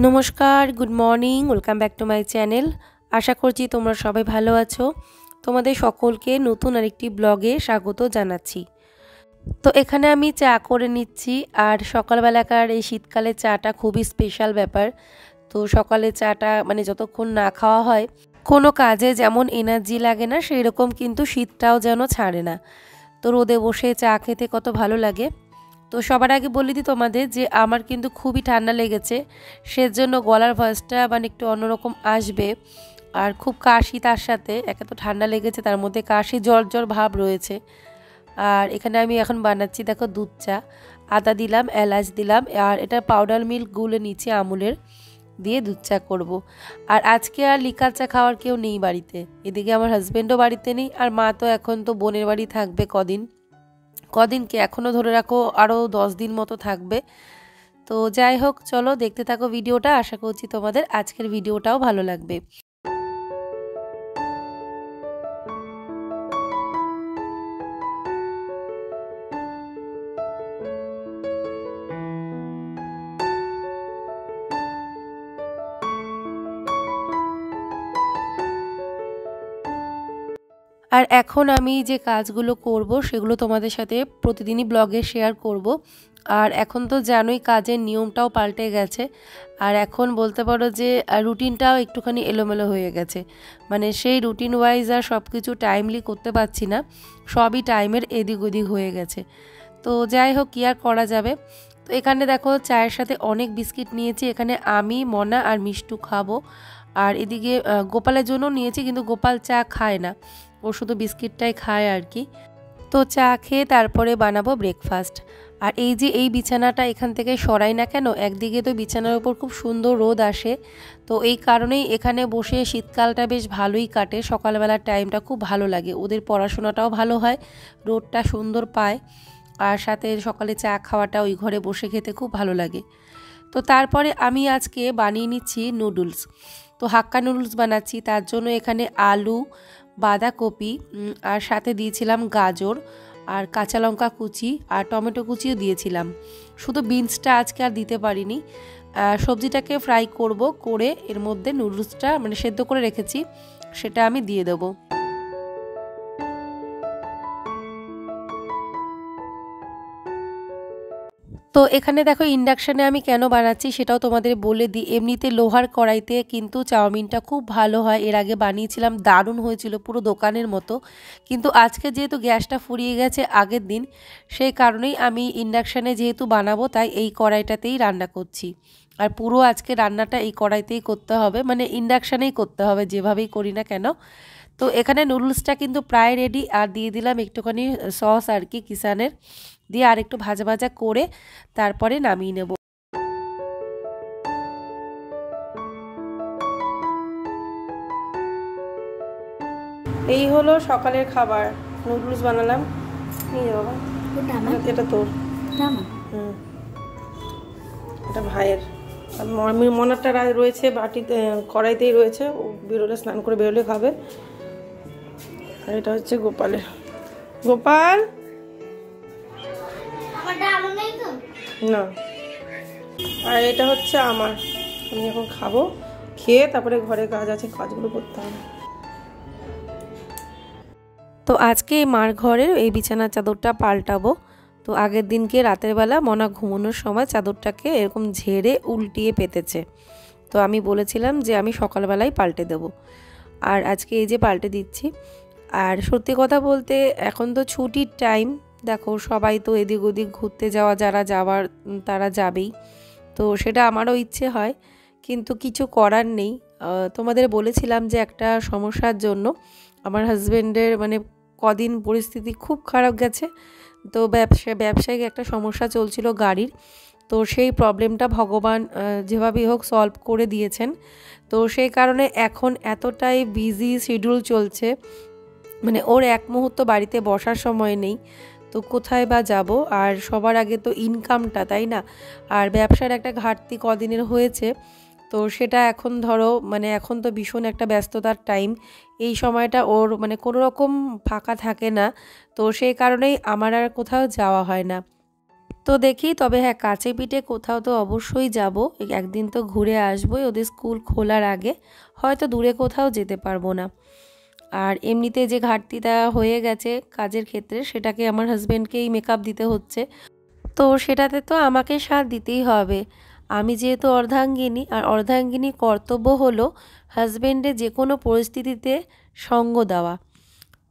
নমস্কার, good morning, welcome back to my channel. আশা করছি তোমরা সবাই ভালো আছো। তোমাদের সকলকে নতুন আরেকটি ব্লগে স্বাগত জানাচ্ছি। তো এখানে আমি চা করে নিচ্ছি, আর সকালবেলাকার এই শীতকালে চাটা খুবই স্পেশাল ব্যাপার। তো সকালে চাটা মানে যতক্ষণ না খাওয়া হয় কোনো কাজে যেমন এনার্জি লাগে না, সেই রকম কিন্তু শীতটাও যেন ছাড়ে না। তো রোদে বসে চা খেতে কত ভালো লাগে। তো সবার আগে বলে দিই তোমাদের যে আমার কিন্তু খুবই ঠান্ডা লেগেছে, সেজন্য গলার ভয়েসটা মানে একটু অন্যরকম আসবে। আর খুব কাশি, তার সাথে একে তো ঠান্ডা লেগেছে, তার মধ্যে কাশি জ্বর জ্বর ভাব রয়েছে। আর এখানে আমি এখন বানাচ্ছি, দেখো, দুধ চা। আদা দিলাম, এলাচ দিলাম, আর এটা পাউডার মিল্ক গুলে নিচ্ছি আমুলের, দিয়ে দুধ চা করবো। আর আজকে আর লিকার চা খাওয়ার কেউ নেই বাড়িতে। এদিকে আমার হাজব্যান্ডও বাড়িতে নেই, আর মা তো এখন তো বোনের বাড়ি থাকবে কদিনকে এখনও ধরে রাখো আরও 10 দিন মতো থাকবে। তো যাই হোক, চলো দেখতে থাকো ভিডিওটা। আশা করছি তোমাদের আজকের ভিডিওটাও ভালো লাগবে। আর এখন আমি যে কাজগুলো করব সেগুলো তোমাদের সাথে প্রতিদিনই ব্লগে শেয়ার করব। আর এখন তো জানোই কাজের নিয়মটাও পাল্টে গেছে, আর এখন বলতে পারো যে রুটিনটাও একটুখানি এলোমেলো হয়ে গেছে। মানে সেই রুটিন ওয়াইজ আর সব কিছু টাইমলি করতে পারছি না, সবই টাইমের এদিক ওদিক হয়ে গেছে। তো যাই হোক, কি আর করা যাবে। তো এখানে দেখো চায়ের সাথে অনেক বিস্কিট নিয়েছি। এখানে আমি, মনা আর মিষ্টু খাবো। আর এদিকে গোপালের জন্য নিয়েছি, কিন্তু গোপাল চা খায় না, ও শুধু বিস্কিটটাই খায় আর কি। তো চা খেয়ে তারপরে বানাবো ব্রেকফাস্ট। আর এই যে এই বিছানাটা এখান থেকে সরাই না কেন, একদিকে তো বিছানার উপর খুব সুন্দর রোদ আসে, তো এই কারণেই এখানে বসে শীতকালটা বেশ ভালোই কাটে। সকালবেলার টাইমটা খুব ভালো লাগে, ওদের পড়াশোনাটাও ভালো হয়, রোদটা সুন্দর পায়, আর সাথে সকালে চা খাওয়াটা ওই ঘরে বসে খেতে খুব ভালো লাগে। তো তারপরে আমি আজকে বানিয়ে নিচ্ছি নুডলস। তো হাক্কা নুডলস বানাচ্ছি, তার জন্য এখানে আলু, বাঁধাকপি, আর সাথে দিয়েছিলাম গাজর আর কাঁচা লঙ্কা কুচি, আর টমেটো কুচিও দিয়েছিলাম। শুধু বিনসটা আজকে আর দিতে পারিনি। সবজিটাকে ফ্রাই করে এর মধ্যে নুডলসটা মানে সেদ্ধ করে রেখেছি, সেটা আমি দিয়ে দেবো। তো এখানে দেখো ইন্ডাকশানে আমি কেন বানাচ্ছি সেটাও তোমাদের বলে দিই। এমনিতে লোহার কড়াইতে কিন্তু চাউমিনটা খুব ভালো হয়, এর আগে বানিয়েছিলাম, দারুণ হয়েছিল, পুরো দোকানের মতো। কিন্তু আজকে যেহেতু গ্যাসটা ফুরিয়ে গেছে আগের দিন, সেই কারণেই আমি ইন্ডাকশানে যেহেতু বানাবো, তাই এই কড়াইটাতেই রান্না করছি। আর পুরো আজকে রান্নাটা এই কড়াইতেই করতে হবে, মানে ইন্ডাকশানেই করতে হবে, যেভাবেই করি না কেন। তো এখানে নুডলসটা কিন্তু প্রায় রেডি, আর দিয়ে দিলাম একটুখানি সস আর কি, কিষানের, দিয়ে আর একটু ভাজা ভাজা করে তারপরে নামিয়ে নেব। এই হলো সকালের খাবার, নুডলস বানালাম। নিয়ে বাবা, এটা তোর, হুম, এটা ভাইয়ের। মনারটা রয়েছে বাটিতে, কড়াইতেই রয়েছে, ও বেরোলে স্নান করে বেরোলে খাবে। আর এটা হচ্ছে গোপালের। গোপাল না, আর এটা হচ্ছে আমার। আমি এখন খাবো, খেয়ে তারপরে ঘরে কাজ আছে, কাজগুলো করতে হবে। তো আজকে মার ঘরের এই বিছানার চাদরটা পাল্টাবো। তো আগের দিনকে রাতের বেলা মনা ঘুমানোর সময় চাদরটাকে এরকম ঝেড়ে উল্টিয়ে পেতেছে, তো আমি বলেছিলাম যে আমি সকালবেলায় পাল্টে দেব, আর আজকে এই যে পাল্টে দিচ্ছি। আর সত্যি কথা বলতে এখন তো ছুটির টাইম, দেখো সবাই তো এদিক ওদিক ঘুরতে যারা যাওয়ার তারা যাবেই। তো সেটা আমারও ইচ্ছে হয়, কিন্তু কিছু করার নেই। তোমাদের বলেছিলাম যে একটা সমস্যার জন্য আমার হাজব্যান্ডের মানে কদিন পরিস্থিতি খুব খারাপ গেছে। তো ব্যবসায়িক একটা সমস্যা চলছিল গাড়ির, তো সেই প্রবলেমটা ভগবান যেভাবেই হোক সলভ করে দিয়েছেন। তো সেই কারণে এখন এতটাই বিজি শিডিউল চলছে, মানে ওর এক মুহূর্ত বাড়িতে বসার সময় নেই। তো কোথায় বা যাব, আর সবার আগে তো ইনকামটা, তাই না? আর ব্যবসার একটা ঘাটতি কদিনের হয়েছে, তো সেটা এখন ধরো মানে এখন তো ভীষণ একটা ব্যস্ততার টাইম, এই সময়টা ওর মানে কোনো রকম ফাঁকা থাকে না। তো সেই কারণেই আমার আর কোথাও যাওয়া হয় না। তো দেখি, তবে হ্যাঁ কাছে পিঠে কোথাও তো অবশ্যই যাব, একদিন তো ঘুরে আসবোই ওদের স্কুল খোলার আগে, হয়তো দূরে কোথাও যেতে পারবো না। আর এমনিতে যে ঘাটতিটা হয়ে গেছে কাজের ক্ষেত্রে, সেটাকে আমার হাজব্যান্ডকেই মেকআপ দিতে হচ্ছে, তো সেটাতে তো আমাকে সাথ দিতেই হবে। আমি যেহেতু অর্ধাঙ্গিনী, আর অর্ধাঙ্গিনীর কর্তব্য হলো হাজব্যান্ডের যে কোনো পরিস্থিতিতে সঙ্গ দেওয়া।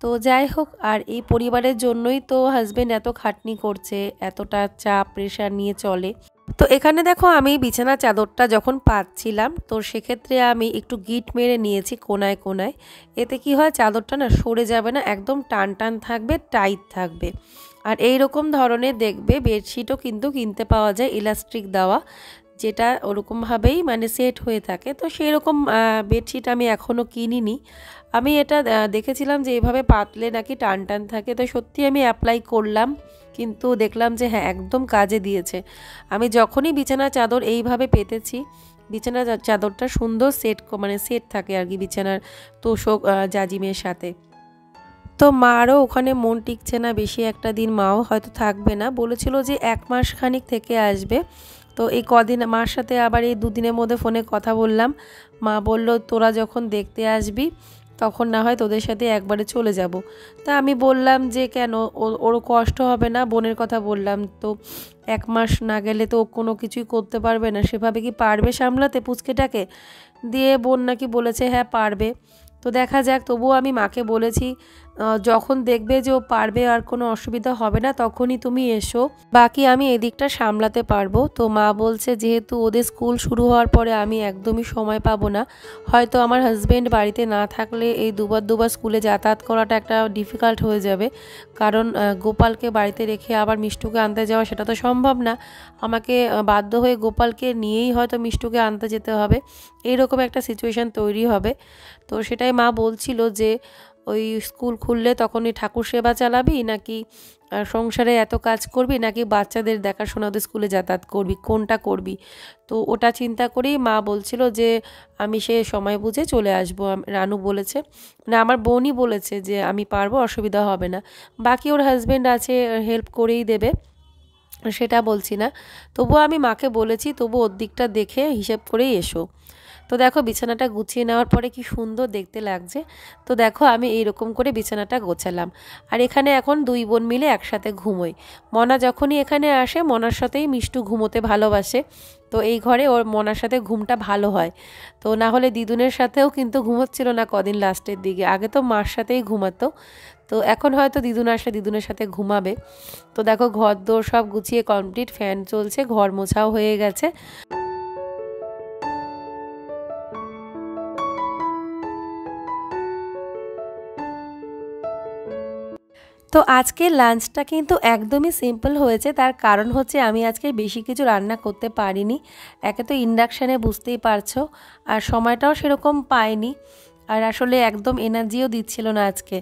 তো যাই হোক, আর এই পরিবারের জন্যই তো হাজব্যান্ড এত খাটনি করছে, এতটা চাপ প্রেশার নিয়ে চলে। তো এখানে দেখো, আমি বিছানা চাদরটা যখন পাচ্ছিলাম, তো সেক্ষেত্রে আমি একটু গিট মেরে নিয়েছি কোনায় কোনায়। এতে কি হয়, চাদরটা না সরে যাবে না, একদম টান টান থাকবে, টাইট থাকবে। আর এই রকম ধরনের দেখবে বেডশিটও কিন্তু কিনতে পাওয়া যায় ইলাস্টিক দেওয়া, যেটা ওরকমভাবেই মানে সেট হয়ে থাকে। তো সেই রকম বেডশিট আমি এখনও কিনিনি। আমি এটা দেখেছিলাম যে এভাবে পাতলে নাকি টান টান থাকে, তো সত্যি আমি অ্যাপ্লাই করলাম, কিন্তু দেখলাম যে হ্যাঁ একদম কাজে দিয়েছে। আমি যখনই বিছানা চাদর এইভাবে পেতেছি, বিছানা চাদরটা সুন্দর সেট মানে সেট থাকে আর কি বিছানার তোষক জাজিমের সাথে। তো মারও ওখানে মন টিকছে না বেশি একটা দিন, মাও হয়তো থাকবে না, বলেছিল যে 1 মাস খানিক থেকে আসবে। তো এই কদিন মার সাথে আবার এই দুদিনের মধ্যে ফোনে কথা বললাম, মা বলল তোরা যখন দেখতে আসবি তখন না হয় তোদের সাথে একবারে চলে যাব। তা আমি বললাম যে কেন, ওর কষ্ট হবে না, বোনের কথা বললাম। তো 1 মাস না গেলে তো ও কোনো কিছুই করতে পারবে না, সেভাবে কি পারবে সামলাতে পুচকেটাকে? দিয়ে বোন নাকি বলেছে হ্যাঁ পারবে। তো দেখা যাক, তবুও আমি মাকে বলেছি যখন দেখবে যে ও পারবে আর কোনো অসুবিধা হবে না তখনই তুমি এসো, বাকি আমি এদিকটা সামলাতে পারবো। তো মা বলছে যেহেতু ওদের স্কুল শুরু হওয়ার পরে আমি একদমই সময় পাবো না, হয়তো আমার হাজব্যান্ড বাড়িতে না থাকলে এই দুবার স্কুলে যাতায়াত করাটা একটা ডিফিকাল্ট হয়ে যাবে, কারণ গোপালকে বাড়িতে রেখে আবার মিষ্টুকে আনতে যাওয়া সেটা তো সম্ভব না, আমাকে বাধ্য হয়ে গোপালকে নিয়েই হয়তো মিষ্টুকে আনতে যেতে হবে, এইরকম একটা সিচুয়েশান তৈরি হবে। তো সেটাই মা বলছিল যে ওই স্কুল খুললে তখনই ঠাকুর সেবা চালাবি, নাকি সংসারে এত কাজ করবি, নাকি বাচ্চাদের দেখাশোনা ওদের স্কুলে যাতায়াত করবি, কোনটা করবি? তো ওটা চিন্তা করেই মা বলছিল যে আমি সে সময় বুঝে চলে আসবো। রানু বলেছে, মানে আমার বোনই বলেছে যে আমি পারবো, অসুবিধা হবে না, বাকি ওর হাজব্যান্ড আছে হেল্প করেই দেবে, সেটা বলছি না। তবুও আমি মাকে বলেছি তবু ওর দিকটা দেখে হিসেব করেই এসো। তো দেখো বিছানাটা গুছিয়ে নেওয়ার পরে কি সুন্দর দেখতে লাগছে। তো দেখো আমি এইরকম করে বিছানাটা গোছালাম, আর এখানে এখন 2 বোন মিলে একসাথে ঘুমোই। মনা যখনই এখানে আসে মনার সাথেই মিষ্টু ঘুমোতে ভালোবাসে, তো এই ঘরে ওর মনার সাথে ঘুমটা ভালো হয়। তো না হলে দিদুনের সাথেও কিন্তু ঘুমোচ্ছিল না কদিন লাস্টের দিকে, আগে তো মার সাথেই ঘুমাতো, তো এখন হয়তো দিদুন আসলে দিদুনের সাথে ঘুমাবে। তো দেখো ঘর দোর সব গুছিয়ে কমপ্লিট, ফ্যান চলছে, ঘর মোছাও হয়ে গেছে। তো আজকের লাঞ্চটা কিন্তু একদমই সিম্পল হয়েছে, তার কারণ হচ্ছে আমি আজকে বেশি কিছু রান্না করতে পারিনি। একে তো ইন্ডাকশানে বুঝতেই পারছো, আর সময়টাও সেরকম পাইনি, আর আসলে একদম এনার্জিও দিচ্ছিল না আজকে।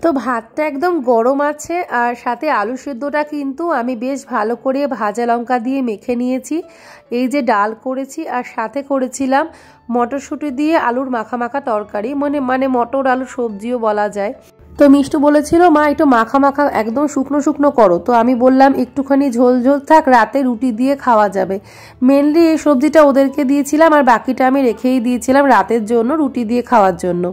তো ভাতটা একদম গরম আছে, আর সাথে আলু সিদ্ধটা কিন্তু আমি বেশ ভালো করে ভাজা লঙ্কা দিয়ে মেখে নিয়েছি। এই যে ডাল করেছি, আর সাথে করেছিলাম মটরশুঁটি দিয়ে আলুর মাখা মাখা তরকারি, মানে মটর আলু সবজিও বলা যায়। তো মিষ্টু বলেছিল মা একটু মাখা মাখা একদম শুকনো শুকনো করো, তো আমি বললাম একটুখানি ঝোল ঝোল থাক, রাতে রুটি দিয়ে খাওয়া যাবে। মেনলি এই সবজিটা ওদেরকে দিয়েছিলাম, আর বাকিটা আমি রেখেই দিয়েছিলাম রাতের জন্য, রুটি দিয়ে খাওয়ার জন্য।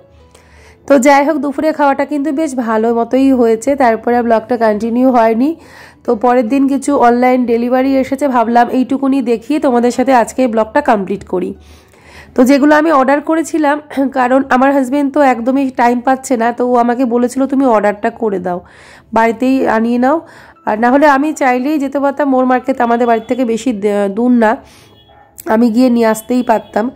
তো যাই হোক, দুপুরে খাওয়াটা কিন্তু বেশ ভালো মতোই হয়েছে, তারপরে ব্লগটা কন্টিনিউ হয়নি। তো পরের দিন কিছু অনলাইন ডেলিভারি এসেছে, ভাবলাম এইটুকুনি দেখিয়ে তোমাদের সাথে আজকে এই ব্লগটা কমপ্লিট করি। তো যেগুলো আমি অর্ডার করেছিলাম, কারণ আমার হাজব্যান্ড তো একদমই টাইম পাচ্ছে না, তো ও আমাকে বলেছিল তুমি অর্ডারটা করে দাও, বাড়িতেই আনিয়ে নাও। আর না হলে আমি চাইলেই যেতে পারতাম, মোর মার্কেট আমাদের বাড়ি থেকে বেশি দূর না, আমি গিয়ে নিয়ে আসতেই পারতাম।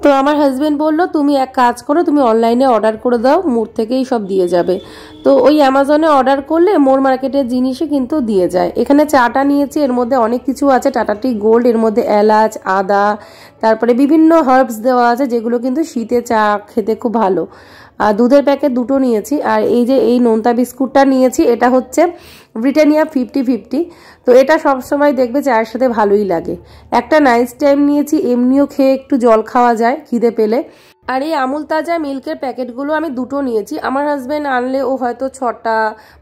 তো আমার হাজব্যান্ড বললো তুমি এক কাজ করো, তুমি অনলাইনে অর্ডার করে দাও, মোর থেকেই সব দিয়ে যাবে। তো ওই অ্যামাজনে অর্ডার করলে মোর মার্কেটের জিনিসই কিন্তু দিয়ে যায়। এখানে চাটা নিয়েছি, এর মধ্যে অনেক কিছু আছে, টাটা টি গোল্ড, এর মধ্যে এলাচ, আদা, তারপরে বিভিন্ন হার্বস দেওয়া আছে, যেগুলো কিন্তু শীতে চা খেতে খুব ভালো। আর দুধের প্যাকেট 2টো নিয়েছি, আর এই যে এই নোনতা বিস্কুটটা নিয়েছি, এটা হচ্ছে ব্রিটানিয়া 50-50। তো এটা সবসময় দেখবে চায়ের সাথে ভালোই লাগে। একটা নাইস টাইম নিয়েছি, এমনিও খেয়ে একটু জল খাওয়া যায় খিদে পেলে। আর এই আমুল তাজা মিল্কের প্যাকেটগুলো আমি 2টো নিয়েছি, আমার হাজব্যান্ড আনলে ও হয়তো 6টা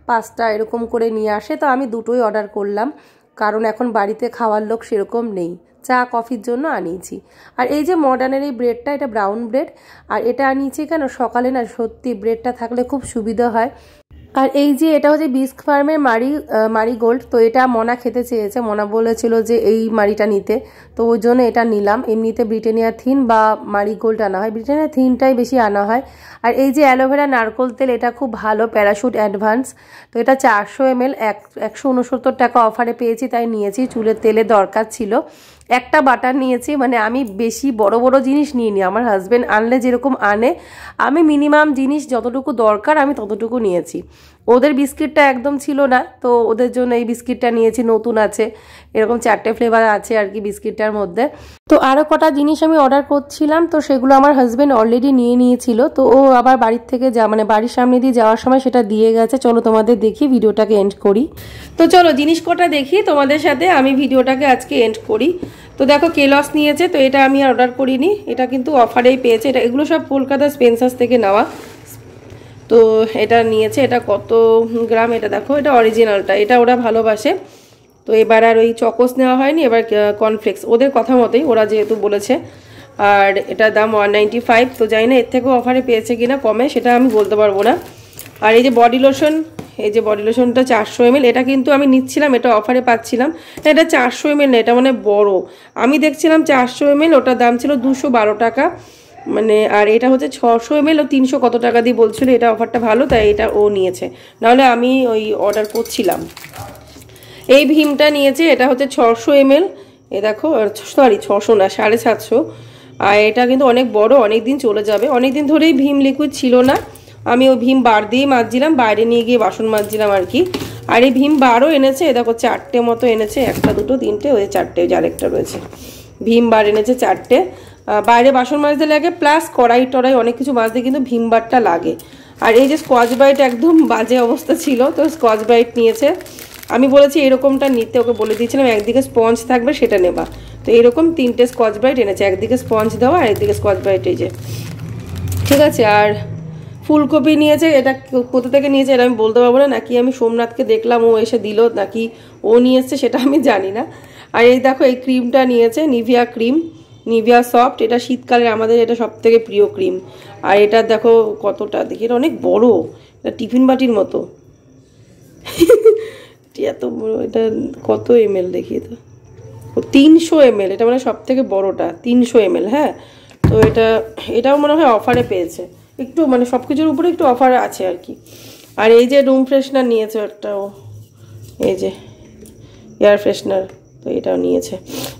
5টা এরকম করে নিয়ে আসে, তো আমি 2টোই অর্ডার করলাম। কারণ এখন বাড়িতে খাওয়ার লোক সেরকম নেই, চা কফির জন্য আনিয়েছি। আর এই যে মডার্নের এই ব্রেডটা, এটা ব্রাউন ব্রেড, আর এটা আনিয়েছি কেন, সকালে না সত্যি ব্রেডটা থাকলে খুব সুবিধা হয়। আর এই যে এটা হচ্ছে বিস্ক ফার্মের মারিগোল্ড, তো এটা মনা খেতে চেয়েছে, মনা বলেছিল যে এই মারিটা নিতে, তো ওই জন্য এটা নিলাম। এমনিতে ব্রিটানিয়া থিন বা মারিগোল্ড আনা হয়, ব্রিটানিয়া থিনটাই বেশি আনা হয়। আর এই যে অ্যালোভেরা নারকোল তেল, এটা খুব ভালো, প্যারাশুট অ্যাডভান্স, তো এটা 400 ml 169 টাকা অফারে পেয়েছি, তাই নিয়েছি। চুলের তেলে দরকার ছিল। একটা বাটার নিয়েছি, মানে আমি বেশি বড় বড় জিনিস নিইনি, আমার হাজব্যান্ড আনলে যেরকম আনে, আমি মিনিমাম জিনিস যতটুকু দরকার আমি ততটুকু নিয়েছি। ওদের বিস্কিটটা একদম ছিল না, তো ওদের জন্য এই বিস্কিটটা নিয়েছি, নতুন আছে, এরকম 4টে ফ্লেভার আছে আর কি বিস্কিটটার মধ্যে। তো আরও কটা জিনিস আমি অর্ডার করছিলাম, তো সেগুলো আমার হাজব্যান্ড অলরেডি নিয়ে নিয়েছিল, তো ও আবার বাড়ির থেকে মানে বাড়ির সামনে দিয়ে যাওয়ার সময় সেটা দিয়ে গেছে। চলো তোমাদের দেখি, ভিডিওটাকে এন্ড করি। তো চলো জিনিস কটা দেখি তোমাদের সাথে, আমি ভিডিওটাকে আজকে এন্ড করি। তো দেখো কেলস নিয়েছে, তো এটা আমি অর্ডার করিনি, এটা কিন্তু অফারেই পেয়েছে। এগুলো সব কলকাতা স্পেন্সার্স থেকে নেওয়া। তো এটা নিয়েছে, এটা কত গ্রাম এটা দেখো, এটা অরিজিনালটা, এটা ওরা ভালোবাসে। তো এবার আর ওই চকোস নেওয়া হয়নি, এবার কর্নফ্লেক্স, ওদের কথা মতোই ওরা যেহেতু বলেছে। আর এটার দাম 195, তো জানি না এর থেকেও অফারে পেয়েছে কিনা কমে, সেটা আমি বলতে পারবো না। আর এই যে বডি লোশন, এই যে বডি লোশনটা 400 ml, এটা কিন্তু আমি নিচ্ছিলাম, এটা অফারে পাচ্ছিলাম। এটা 400 ml না, এটা মানে বড়, আমি দেখছিলাম 400 ml, ওটার দাম ছিল 212 টাকা মানে। আর এটা হচ্ছে 600 ml, ও 300 কত টাকা দিয়ে বলছিল, এটা অফারটা ভালো তাই এটা ও নিয়েছে, নাহলে আমি ওই অর্ডার করছিলাম। এই ভীমটা নিয়েছে, এটা হচ্ছে 600 ml, এ দেখো, সরি 600 না, 750। আর এটা কিন্তু অনেক বড়, অনেক দিন চলে যাবে, অনেক দিন ধরেই ভীম লিকুইড ছিল না, আমি ওই ভীম বার দিয়ে মাজছিলাম, বাইরে নিয়ে গিয়ে বাসন মাজছিলাম আর কি। আর এই ভীম বারও এনেছে, এ দেখো 4টে মতো এনেছে, 1টা 2টো 3টে, ওই 4টে, যে আরেকটা রয়েছে ভীম বার এনেছে 4টে। বাইরে বাসন মাজতে লাগে, প্লাস কড়াই টড়াই অনেক কিছু মাজতে কিন্তু ভীম বারটা লাগে। আর এই যে স্কচ ব্রাইট একদম বাজে অবস্থা ছিল, তো স্কচ ব্রাইট নিয়েছে। আমি বলেছি এরকমটা নিতে, ওকে বলে দিয়েছিলাম একদিকে স্পঞ্জ থাকবে সেটা নেবা, তো এরকম 3টে স্কচ ব্রাইট এনেছে, একদিকে স্পঞ্জ দেওয়া আর একদিকে স্কচ ব্রাইট, এই যে ঠিক আছে। আর ফুলকপি নিয়েছে, এটা কোথা থেকে নিয়েছে এটা আমি বলতে পারবো না, নাকি আমি সোমনাথকে দেখলাম ও এসে দিল, নাকি ও নিয়ে এসছে সেটা আমি জানি না। আর এই দেখো এই ক্রিমটা নিয়েছে, নিভিয়া ক্রিম, নিভিয়া সফট, এটা শীতকালে আমাদের এটা সব থেকে প্রিয় ক্রিম। আর এটা দেখো কতটা, দেখি এটা অনেক বড়, এটা টিফিন বাটির মতো এত বড়, এটা কত ml দেখি, তো 300 ml, এটা মানে সব থেকে বড়টা 300 ml। হ্যাঁ, তো এটাও মনে হয় অফারে পেয়েছে, একটু মানে সব কিছুর উপরে একটু অফারে আছে আর কি। আর এই যে রুম ফ্রেশনার নিয়েছে একটাও, এই যে এয়ার ফ্রেশনার, তো এটাও নিয়েছে।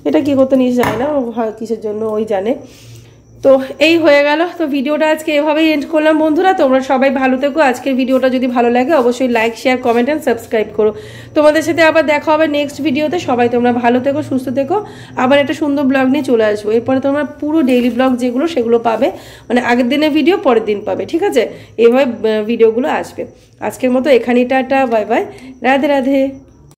এটা কি করতে নিয়ে যায় না, কিসের জন্য ওই জানে। তো এই হয়ে গেল, তো ভিডিওটা আজকে এভাবেই এন্ড করলাম বন্ধুরা। তোমরা সবাই ভালো থেকো, আজকের ভিডিওটা যদি ভালো লাগে অবশ্যই like share comment and subscribe করো। তোমাদের সাথে আবার দেখা হবে নেক্সট ভিডিওতে। সবাই তোমরা ভালো থেকো, সুস্থ থেকো, আবার একটা সুন্দর ব্লগ নিয়ে চলে আসবো। এরপরে তোমরা পুরো ডেইলি ব্লগ যেগুলো সেগুলো পাবে, মানে আগের দিনের ভিডিও পরের দিন পাবে, ঠিক আছে, এইভাবে ভিডিওগুলো আসবে। আজকের মতো এখানেই tata, bye bye, Radhe Radhe.